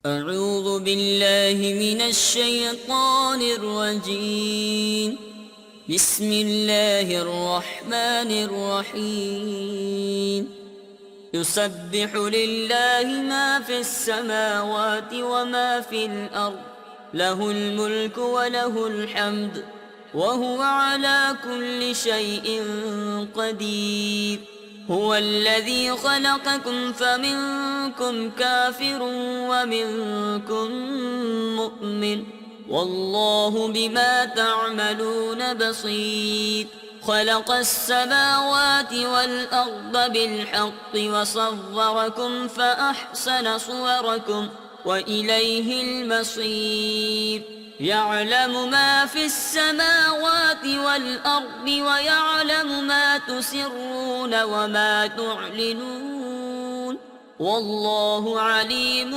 أعوذ بالله من الشيطان الرجيم. بسم الله الرحمن الرحيم. يسبح لله ما في السماوات وما في الأرض، له الملك وله الحمد، وهو على كل شيء قدير. هو الذي خلقكم فمنكم كافر ومنكم مؤمن، والله بما تعملون بصير. خلق السماوات والأرض بالحق وصوركم فأحسن صوركم وإليه المصير. يعلم ما في السماوات والأرض ويعلم ما تسرون وما تعلنون، والله عليم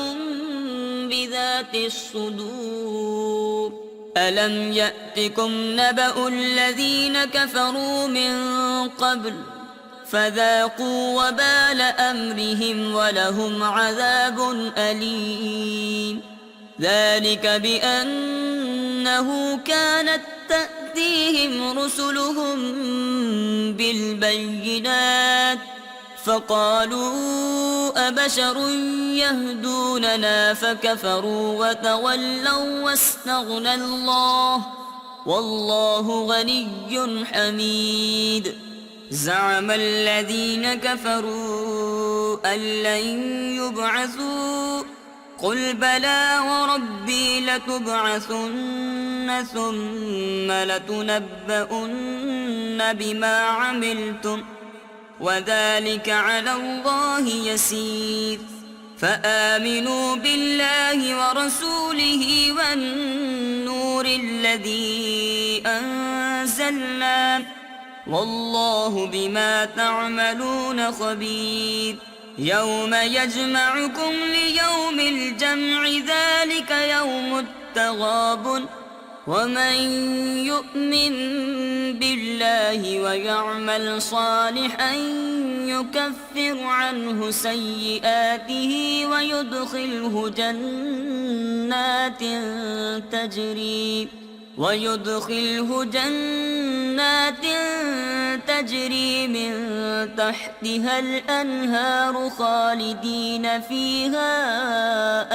بذات الصدور. ألم يأتكم نبأ الذين كفروا من قبل فذاقوا وبال أمرهم ولهم عذاب أليم. ذلك بأنه كانت تأتيهم رسلهم بالبينات فقالوا أبشر يهدوننا فكفروا وتولوا واستغنى الله، والله غني حميد. زعم الذين كفروا أن لن يبعثوا، قل بلى وربي لتبعثن ثم لتنبؤن بما عملتم، وذلك على الله يسير. فآمنوا بالله ورسوله والنور الذي أنزلنا، والله بما تعملون خبير. يوم يجمعكم ليوم الجمع ذلك يوم التغابن، ومن يؤمن بالله ويعمل صالحا يكفر عنه سيئاته ويدخله جنات تجري من تحتها الأنهار خالدين فيها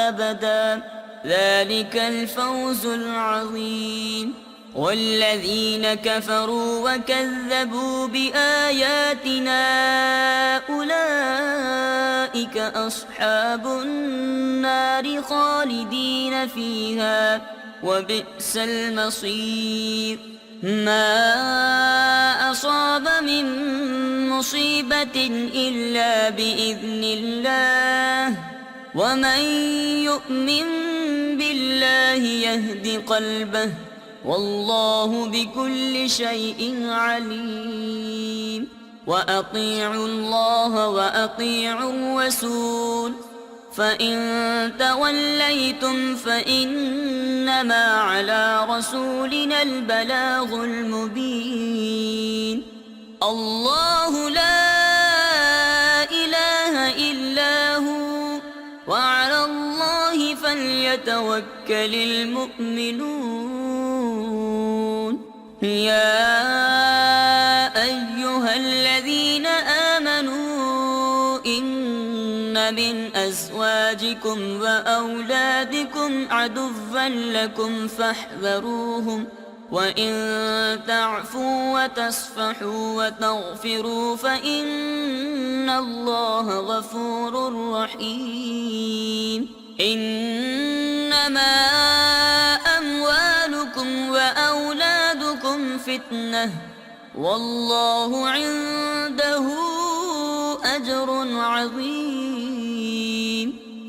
أبدا، ذلك الفوز العظيم. والذين كفروا وكذبوا بآياتنا أولئك أصحاب النار خالدين فيها، وبئس المصير. ما أصاب من مصيبة إلا بإذن الله، ومن يؤمن بالله يهد قلبه، والله بكل شيء عليم. وأطيعوا الله وأطيعوا الرسول، فإن توليتم فإنما على رسولنا البلاغ المبين. الله لا إله إلا هو، وعلى الله فليتوكل المؤمنون. يا أيها الذين آمنوا إن من أزواجكم وأولادكم عدوا لكم فاحذروهم، وإن تعفوا وتصفحوا وتغفروا فإن الله غفور رحيم. إنما أموالكم وأولادكم فتنة، والله عنده أجر عظيم.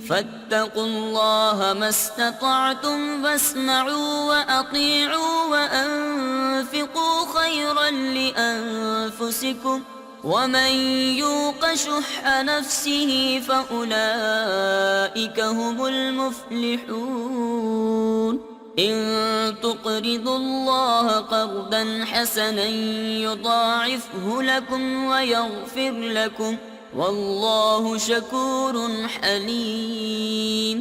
فاتقوا الله ما استطعتم واسمعوا وأطيعوا وأنفقوا خيرا لأنفسكم، ومن يوق شح نفسه فأولئك هم المفلحون. إن تقرضوا الله قرضا حسنا يضاعفه لكم ويغفر لكم، والله شكور حليم.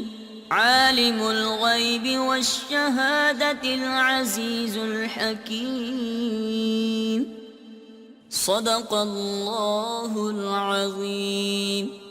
عالم الغيب والشهادة العزيز الحكيم. صدق الله العظيم.